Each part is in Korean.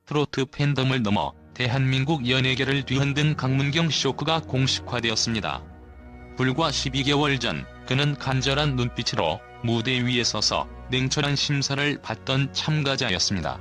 트로트 팬덤을 넘어 대한민국 연예계를 뒤흔든 강문경 쇼크가 공식화되었습니다. 불과 12개월 전 그는 간절한 눈빛으로 무대 위에 서서 냉철한 심사를 받던 참가자였습니다.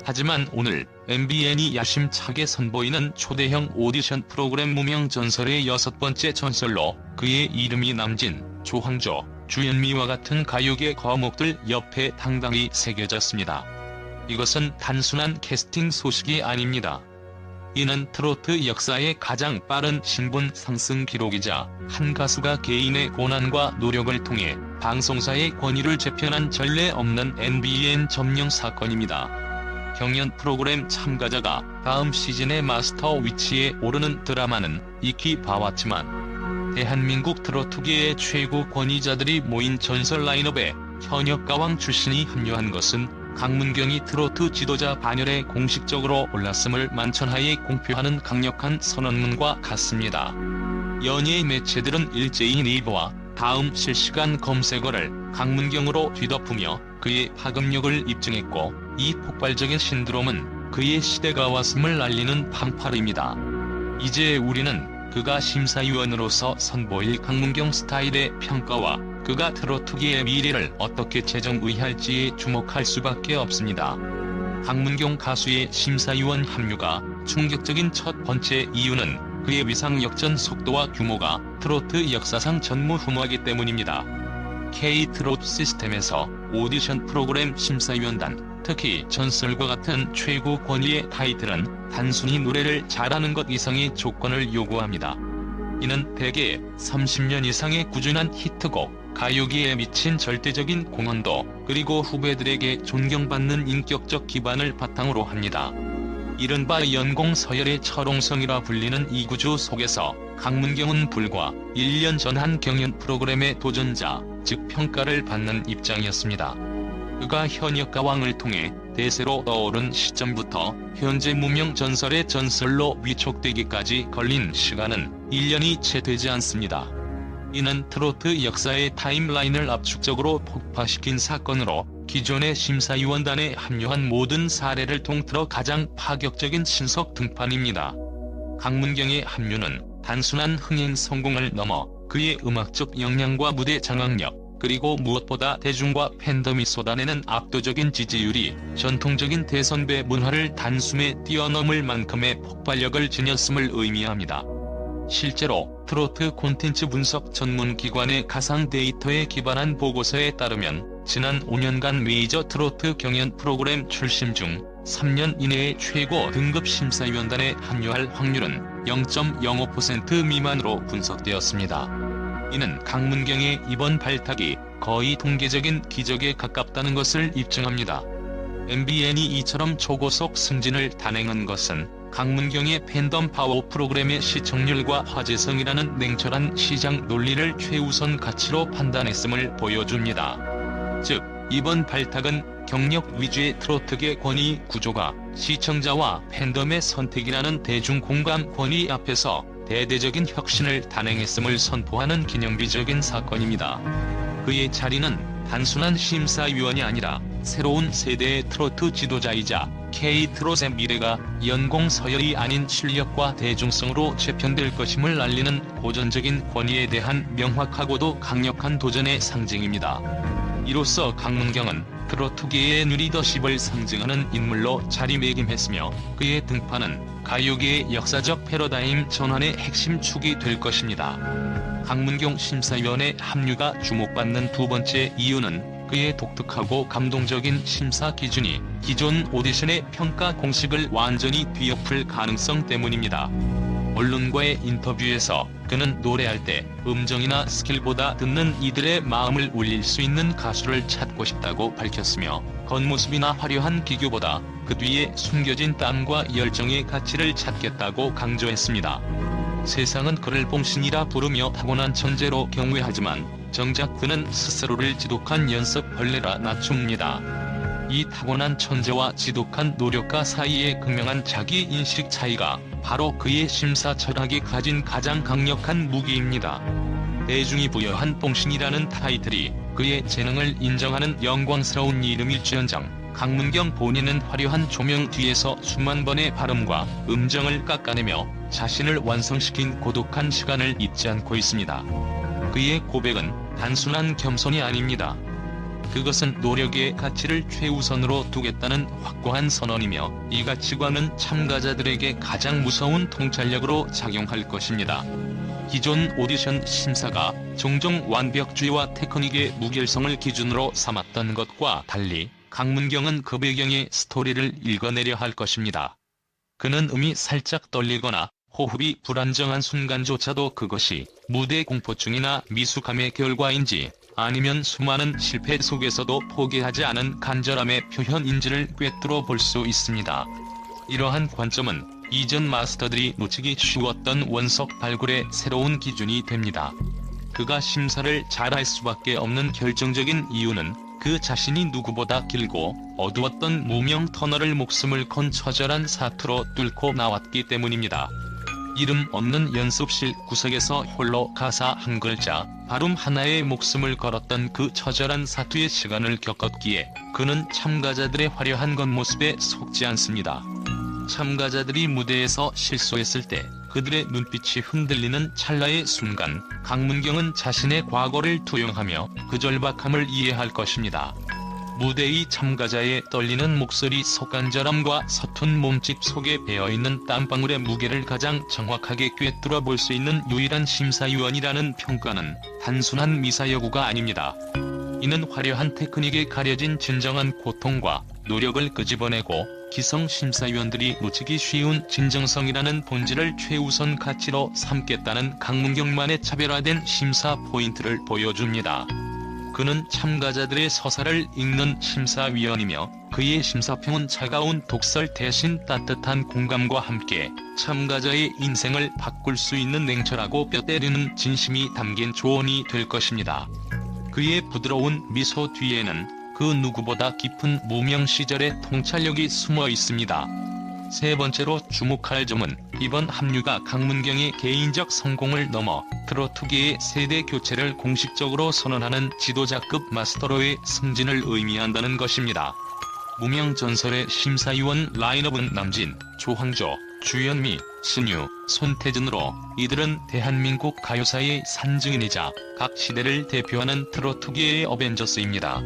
하지만 오늘 MBN이 야심차게 선보이는 초대형 오디션 프로그램 무명 전설의 6번째 전설로 그의 이름이 남진 조항조, 주현미와 같은 가요계 거목들 옆에 당당히 새겨졌습니다. 이것은 단순한 캐스팅 소식이 아닙니다. 이는 트로트 역사의 가장 빠른 신분 상승 기록이자 한 가수가 개인의 고난과 노력을 통해 방송사의 권위를 재편한 전례 없는 MBN 점령 사건입니다. 경연 프로그램 참가자가 다음 시즌의 마스터 위치에 오르는 드라마는 익히 봐왔지만 대한민국 트로트계의 최고 권위자들이 모인 전설 라인업에 현역가왕 출신이 합류한 것은 강문경이 트로트 지도자 반열에 공식적으로 올랐음을 만천하에 공표하는 강력한 선언문과 같습니다. 연예 매체들은 일제히 네이버와 다음 실시간 검색어를 강문경으로 뒤덮으며 그의 파급력을 입증했고, 이 폭발적인 신드롬은 그의 시대가 왔음을 알리는 판파르입니다. 이제 우리는 그가 심사위원으로서 선보일 강문경 스타일의 평가와 그가 트로트계의 미래를 어떻게 재정의할지에 주목할 수밖에 없습니다. 강문경 가수의 심사위원 합류가 충격적인 첫 번째 이유는 그의 위상 역전 속도와 규모가 트로트 역사상 전무후무하기 때문입니다. K-트로트 시스템에서 오디션 프로그램 심사위원단, 특히 전설과 같은 최고 권위의 타이틀은 단순히 노래를 잘하는 것 이상의 조건을 요구합니다. 이는 대개 30년 이상의 꾸준한 히트곡, 가요계에 미친 절대적인 공헌도, 그리고 후배들에게 존경받는 인격적 기반을 바탕으로 합니다. 이른바 연공서열의 철옹성이라 불리는 이 구조 속에서 강문경은 불과 1년 전 한 경연 프로그램의 도전자, 즉 평가를 받는 입장이었습니다. 그가 현역가왕을 통해 대세로 떠오른 시점부터 현재 무명 전설의 전설로 위촉되기까지 걸린 시간은 1년이 채 되지 않습니다. 이는 트로트 역사의 타임라인을 압축적으로 폭파시킨 사건으로 기존의 심사위원단에 합류한 모든 사례를 통틀어 가장 파격적인 신석 등판입니다. 강문경의 합류는 단순한 흥행 성공을 넘어 그의 음악적 역량과 무대 장악력, 그리고 무엇보다 대중과 팬덤이 쏟아내는 압도적인 지지율이 전통적인 대선배 문화를 단숨에 뛰어넘을 만큼의 폭발력을 지녔음을 의미합니다. 실제로 트로트 콘텐츠 분석 전문 기관의 가상 데이터에 기반한 보고서에 따르면 지난 5년간 메이저 트로트 경연 프로그램 출심 중 3년 이내의 최고 등급 심사위원단에 합류할 확률은 0.05% 미만으로 분석되었습니다. 이는 강문경의 이번 발탁이 거의 통계적인 기적에 가깝다는 것을 입증합니다. MBN이 이처럼 초고속 승진을 단행한 것은 강문경의 팬덤 파워 프로그램의 시청률과 화제성이라는 냉철한 시장 논리를 최우선 가치로 판단했음을 보여줍니다. 즉, 이번 발탁은 경력 위주의 트로트계 권위 구조가 시청자와 팬덤의 선택이라는 대중공감 권위 앞에서 대대적인 혁신을 단행했음을 선포하는 기념비적인 사건입니다. 그의 자리는 단순한 심사위원이 아니라 새로운 세대의 트로트 지도자이자 K-트롯의 미래가 연공서열이 아닌 실력과 대중성으로 재편될 것임을 알리는 고전적인 권위에 대한 명확하고도 강력한 도전의 상징입니다. 이로써 강문경은 트로트계의 리더십을 상징하는 인물로 자리매김했으며 그의 등판은 가요계의 역사적 패러다임 전환의 핵심 축이 될 것입니다. 강문경 심사위원의 합류가 주목받는 두 번째 이유는 그의 독특하고 감동적인 심사 기준이 기존 오디션의 평가 공식을 완전히 뒤엎을 가능성 때문입니다. 언론과의 인터뷰에서 그는 노래할 때 음정이나 스킬보다 듣는 이들의 마음을 울릴 수 있는 가수를 찾고 싶다고 밝혔으며, 겉모습이나 화려한 기교보다 그 뒤에 숨겨진 땀과 열정의 가치를 찾겠다고 강조했습니다. 세상은 그를 봉신이라 부르며 타고난 천재로 경외하지만 정작 그는 스스로를 지독한 연습벌레라 낮춥니다. 이 타고난 천재와 지독한 노력가 사이의 극명한 자기인식 차이가 바로 그의 심사 철학이 가진 가장 강력한 무기입니다. 대중이 부여한 봉신이라는 타이틀이 그의 재능을 인정하는 영광스러운 이름일지언정 강문경 본인은 화려한 조명 뒤에서 수만 번의 발음과 음정을 깎아내며 자신을 완성시킨 고독한 시간을 잊지 않고 있습니다. 그의 고백은 단순한 겸손이 아닙니다. 그것은 노력의 가치를 최우선으로 두겠다는 확고한 선언이며, 이 가치관은 참가자들에게 가장 무서운 통찰력으로 작용할 것입니다. 기존 오디션 심사가 종종 완벽주의와 테크닉의 무결성을 기준으로 삼았던 것과 달리 강문경은 그 배경의 스토리를 읽어내려 할 것입니다. 그는 음이 살짝 떨리거나 호흡이 불안정한 순간조차도 그것이 무대 공포증이나 미숙함의 결과인지, 아니면 수많은 실패 속에서도 포기하지 않은 간절함의 표현인지를 꿰뚫어 볼 수 있습니다. 이러한 관점은 이전 마스터들이 놓치기 쉬웠던 원석 발굴의 새로운 기준이 됩니다. 그가 심사를 잘할 수밖에 없는 결정적인 이유는 그 자신이 누구보다 길고 어두웠던 무명 터널을 목숨을 건 처절한 사투로 뚫고 나왔기 때문입니다. 이름 없는 연습실 구석에서 홀로 가사 한 글자, 발음 하나에 목숨을 걸었던 그 처절한 사투의 시간을 겪었기에 그는 참가자들의 화려한 겉모습에 속지 않습니다. 참가자들이 무대에서 실수했을 때 그들의 눈빛이 흔들리는 찰나의 순간, 강문경은 자신의 과거를 투영하며 그 절박함을 이해할 것입니다. 무대의 참가자의 떨리는 목소리 속 간절함과 서툰 몸짓 속에 배어있는 땀방울의 무게를 가장 정확하게 꿰뚫어 볼 수 있는 유일한 심사위원이라는 평가는 단순한 미사여구가 아닙니다. 이는 화려한 테크닉에 가려진 진정한 고통과 노력을 끄집어내고 기성 심사위원들이 놓치기 쉬운 진정성이라는 본질을 최우선 가치로 삼겠다는 강문경만의 차별화된 심사 포인트를 보여줍니다. 그는 참가자들의 서사를 읽는 심사위원이며, 그의 심사평은 차가운 독설 대신 따뜻한 공감과 함께 참가자의 인생을 바꿀 수 있는 냉철하고 뼈 때리는 진심이 담긴 조언이 될 것입니다. 그의 부드러운 미소 뒤에는 그 누구보다 깊은 무명 시절의 통찰력이 숨어 있습니다. 세 번째로 주목할 점은 이번 합류가 강문경의 개인적 성공을 넘어 트로트계의 세대 교체를 공식적으로 선언하는 지도자급 마스터로의 승진을 의미한다는 것입니다. 무명 전설의 심사위원 라인업은 남진, 조항조, 주현미, 신유, 손태진으로, 이들은 대한민국 가요사의 산증인이자 각 시대를 대표하는 트로트계의 어벤져스입니다.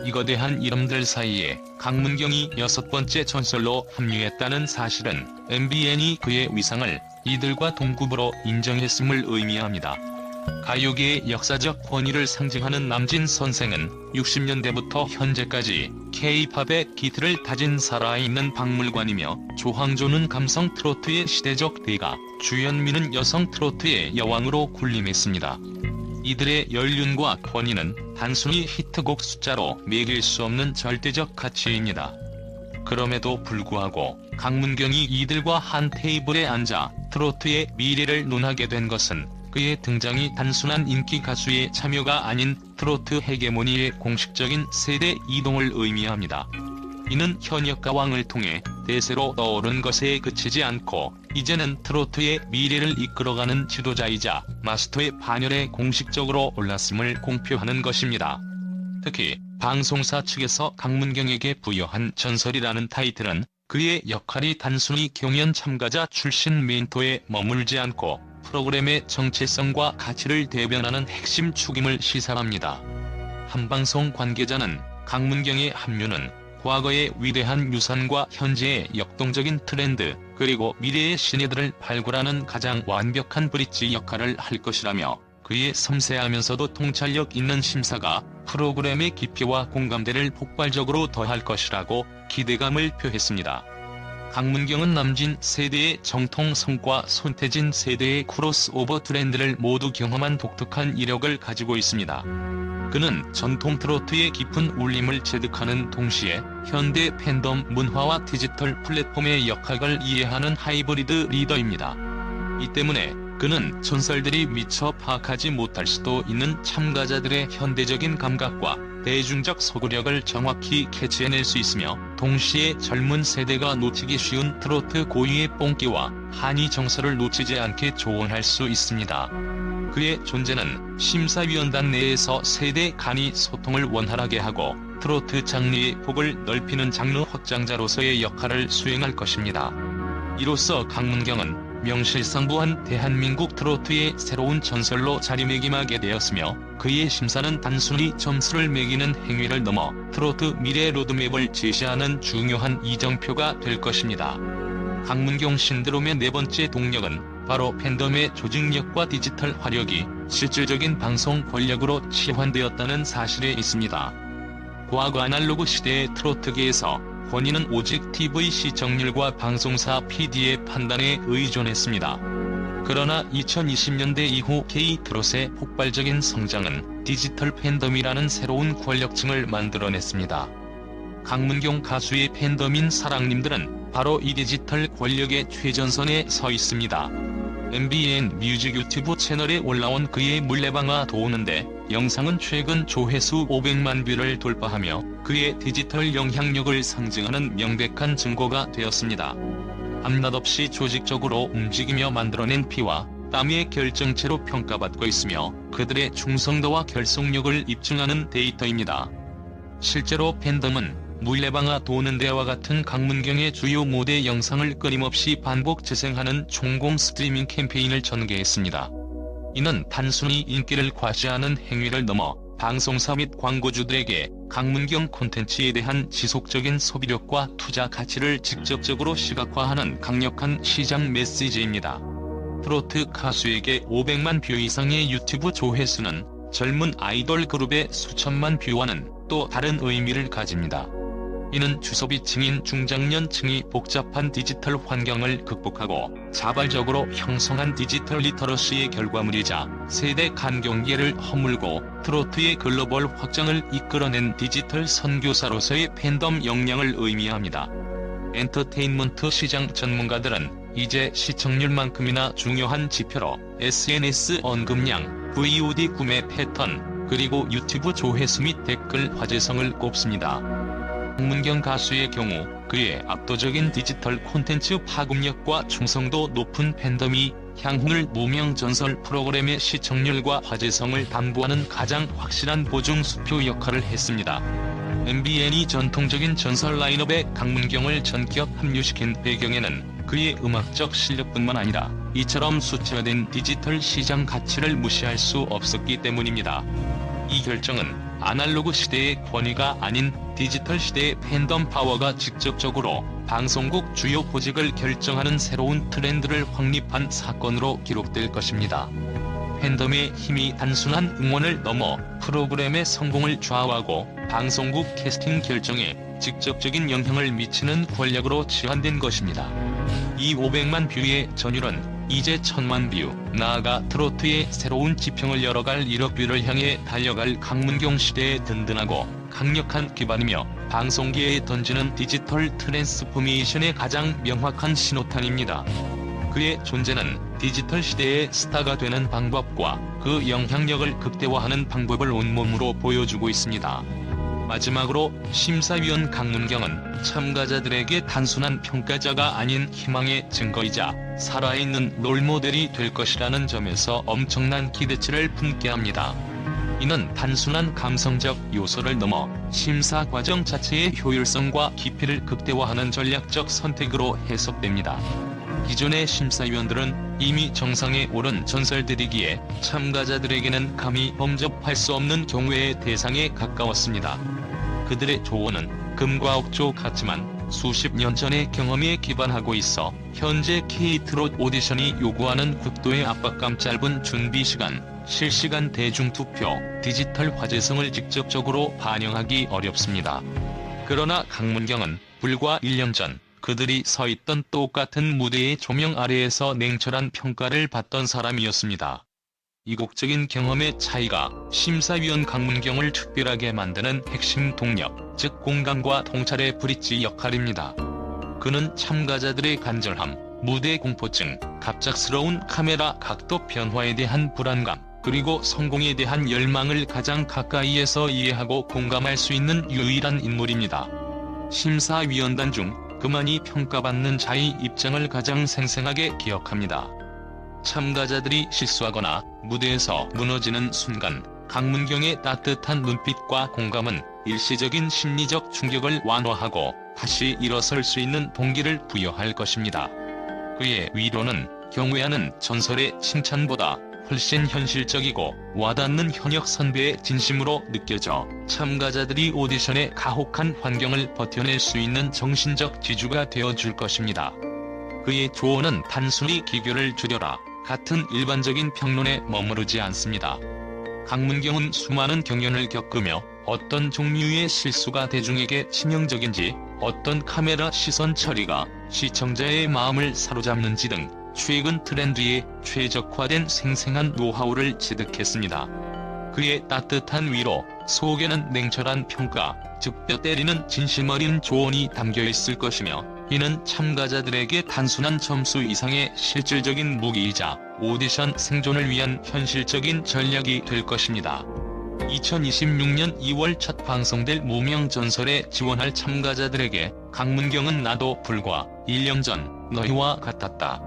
이거대한 이름들 사이에 강문경이 6번째 전설로 합류했다는 사실은 MBN이 그의 위상을 이들과 동급으로 인정했음을 의미합니다. 가요계의 역사적 권위를 상징하는 남진 선생은 60년대부터 현재까지 K-팝의 기틀을 다진 살아있는 박물관이며, 조항조는 감성 트로트의 시대적 대가, 주현미는 여성 트로트의 여왕으로 군림했습니다. 이들의 연륜과 권위는 단순히 히트곡 숫자로 매길 수 없는 절대적 가치입니다. 그럼에도 불구하고 강문경이 이들과 한 테이블에 앉아 트로트의 미래를 논하게 된 것은 그의 등장이 단순한 인기 가수의 참여가 아닌 트로트 헤게모니의 공식적인 세대 이동을 의미합니다. 이는 현역 가왕을 통해 대세로 떠오른 것에 그치지 않고 이제는 트로트의 미래를 이끌어가는 지도자이자 마스터의 반열에 공식적으로 올랐음을 공표하는 것입니다. 특히 방송사 측에서 강문경에게 부여한 전설이라는 타이틀은 그의 역할이 단순히 경연 참가자 출신 멘토에 머물지 않고 프로그램의 정체성과 가치를 대변하는 핵심 축임을 시사합니다. 한 방송 관계자는 강문경의 합류는 과거의 위대한 유산과 현재의 역동적인 트렌드, 그리고 미래의 신예들을 발굴하는 가장 완벽한 브릿지 역할을 할 것이라며, 그의 섬세하면서도 통찰력 있는 심사가 프로그램의 깊이와 공감대를 폭발적으로 더할 것이라고 기대감을 표했습니다. 강문경은 남진 세대의 정통성과 손태진 세대의 크로스오버 트렌드를 모두 경험한 독특한 이력을 가지고 있습니다. 그는 전통 트로트의 깊은 울림을 체득하는 동시에 현대 팬덤 문화와 디지털 플랫폼의 역학을 이해하는 하이브리드 리더입니다. 이 때문에 그는 전설들이 미처 파악하지 못할 수도 있는 참가자들의 현대적인 감각과 대중적 소구력을 정확히 캐치해낼 수 있으며, 동시에 젊은 세대가 놓치기 쉬운 트로트 고유의 뽕기와 한이 정서를 놓치지 않게 조언할 수 있습니다. 그의 존재는 심사위원단 내에서 세대 간이 소통을 원활하게 하고 트로트 장르의 폭을 넓히는 장르 확장자로서의 역할을 수행할 것입니다. 이로써 강문경은 명실상부한 대한민국 트로트의 새로운 전설로 자리매김하게 되었으며 그의 심사는 단순히 점수를 매기는 행위를 넘어 트로트 미래 로드맵을 제시하는 중요한 이정표가 될 것입니다. 강문경 신드롬의 네 번째 동력은 바로 팬덤의 조직력과 디지털 화력이 실질적인 방송 권력으로 치환되었다는 사실에 있습니다. 과거 아날로그 시대의 트로트계에서 권위는 오직 TV 시청률과 방송사 PD의 판단에 의존했습니다. 그러나 2020년대 이후 K-트롯의 폭발적인 성장은 디지털 팬덤이라는 새로운 권력층을 만들어냈습니다. 강문경 가수의 팬덤인 사랑님들은 바로 이 디지털 권력의 최전선에 서 있습니다. MBN 뮤직 유튜브 채널에 올라온 그의 물레방아 도우는데 영상은 최근 조회수 500만 뷰를 돌파하며 그의 디지털 영향력을 상징하는 명백한 증거가 되었습니다. 밤낮없이 조직적으로 움직이며 만들어낸 피와 땀의 결정체로 평가받고 있으며 그들의 충성도와 결속력을 입증하는 데이터입니다. 실제로 팬덤은 물레방아 도는 데와 같은 강문경의 주요 무대 영상을 끊임없이 반복 재생하는 총공 스트리밍 캠페인을 전개했습니다. 이는 단순히 인기를 과시하는 행위를 넘어 방송사 및 광고주들에게 강문경 콘텐츠에 대한 지속적인 소비력과 투자 가치를 직접적으로 시각화하는 강력한 시장 메시지입니다. 트로트 가수에게 500만 뷰 이상의 유튜브 조회수는 젊은 아이돌 그룹의 수천만 뷰와는 또 다른 의미를 가집니다. 이는 주소비층인 중장년층이 복잡한 디지털 환경을 극복하고 자발적으로 형성한 디지털 리터러시의 결과물이자 세대 간 경계를 허물고 트로트의 글로벌 확장을 이끌어낸 디지털 선교사로서의 팬덤 역량을 의미합니다. 엔터테인먼트 시장 전문가들은 이제 시청률만큼이나 중요한 지표로 SNS 언급량, VOD 구매 패턴, 그리고 유튜브 조회수 및 댓글 화제성을 꼽습니다. 강문경 가수의 경우 그의 압도적인 디지털 콘텐츠 파급력과 충성도 높은 팬덤이 향후를 무명 전설 프로그램의 시청률과 화제성을 담보하는 가장 확실한 보증 수표 역할을 했습니다. MBN이 전통적인 전설 라인업에 강문경을 전격 합류시킨 배경에는 그의 음악적 실력뿐만 아니라 이처럼 수치화된 디지털 시장 가치를 무시할 수 없었기 때문입니다. 이 결정은 아날로그 시대의 권위가 아닌 디지털 시대의 팬덤 파워가 직접적으로 방송국 주요 보직을 결정하는 새로운 트렌드를 확립한 사건으로 기록될 것입니다. 팬덤의 힘이 단순한 응원을 넘어 프로그램의 성공을 좌우하고 방송국 캐스팅 결정에 직접적인 영향을 미치는 권력으로 치환된 것입니다. 이 500만 뷰의 전율은 이제 1000만 뷰, 나아가 트로트의 새로운 지평을 열어갈 1억 뷰를 향해 달려갈 강문경 시대의 든든하고 강력한 기반이며 방송계에 던지는 디지털 트랜스포메이션의 가장 명확한 신호탄입니다. 그의 존재는 디지털 시대의 스타가 되는 방법과 그 영향력을 극대화하는 방법을 온몸으로 보여주고 있습니다. 마지막으로 심사위원 강문경은 참가자들에게 단순한 평가자가 아닌 희망의 증거이자 살아있는 롤모델이 될 것이라는 점에서 엄청난 기대치를 품게 합니다. 이는 단순한 감성적 요소를 넘어 심사 과정 자체의 효율성과 깊이를 극대화하는 전략적 선택으로 해석됩니다. 기존의 심사위원들은 이미 정상에 오른 전설들이기에 참가자들에게는 감히 범접할 수 없는 경우의 대상에 가까웠습니다. 그들의 조언은 금과 억조 같지만 수십 년 전의 경험에 기반하고 있어 현재 K-트롯 오디션이 요구하는 극도의 압박감, 짧은 준비시간, 실시간 대중투표, 디지털 화제성을 직접적으로 반영하기 어렵습니다. 그러나 강문경은 불과 1년 전 그들이 서 있던 똑같은 무대의 조명 아래에서 냉철한 평가를 받던 사람이었습니다. 이국적인 경험의 차이가 심사위원 강문경을 특별하게 만드는 핵심 동력, 즉 공감과 통찰의 브릿지 역할입니다. 그는 참가자들의 간절함, 무대 공포증, 갑작스러운 카메라 각도 변화에 대한 불안감, 그리고 성공에 대한 열망을 가장 가까이에서 이해하고 공감할 수 있는 유일한 인물입니다. 심사위원단 중 그만이 평가받는 자의 입장을 가장 생생하게 기억합니다. 참가자들이 실수하거나 무대에서 무너지는 순간 강문경의 따뜻한 눈빛과 공감은 일시적인 심리적 충격을 완화하고 다시 일어설 수 있는 동기를 부여할 것입니다. 그의 위로는 경외하는 전설의 칭찬보다 훨씬 현실적이고 와닿는 현역 선배의 진심으로 느껴져 참가자들이 오디션의 가혹한 환경을 버텨낼 수 있는 정신적 지주가 되어줄 것입니다. 그의 조언은 단순히 기교를 줄여라 같은 일반적인 평론에 머무르지 않습니다. 강문경은 수많은 경연을 겪으며 어떤 종류의 실수가 대중에게 치명적인지, 어떤 카메라 시선 처리가 시청자의 마음을 사로잡는지 등 최근 트렌드에 최적화된 생생한 노하우를 체득했습니다. 그의 따뜻한 위로 속에는 냉철한 평가, 즉 뼈 때리는 진심 어린 조언이 담겨있을 것이며, 이는 참가자들에게 단순한 점수 이상의 실질적인 무기이자 오디션 생존을 위한 현실적인 전략이 될 것입니다. 2026년 2월 첫 방송될 무명전설에 지원할 참가자들에게 강문경은 나도 불과 1년 전 너희와 같았다.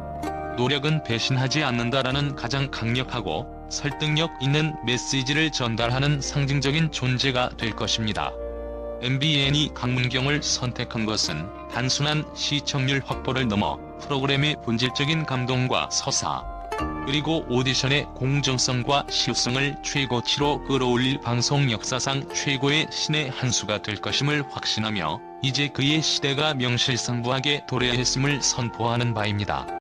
노력은 배신하지 않는다라는 가장 강력하고 설득력 있는 메시지를 전달하는 상징적인 존재가 될 것입니다. MBN이 강문경을 선택한 것은 단순한 시청률 확보를 넘어 프로그램의 본질적인 감동과 서사, 그리고 오디션의 공정성과 시우성을 최고치로 끌어올릴 방송 역사상 최고의 신의 한 수가 될 것임을 확신하며, 이제 그의 시대가 명실상부하게 도래했음을 선포하는 바입니다.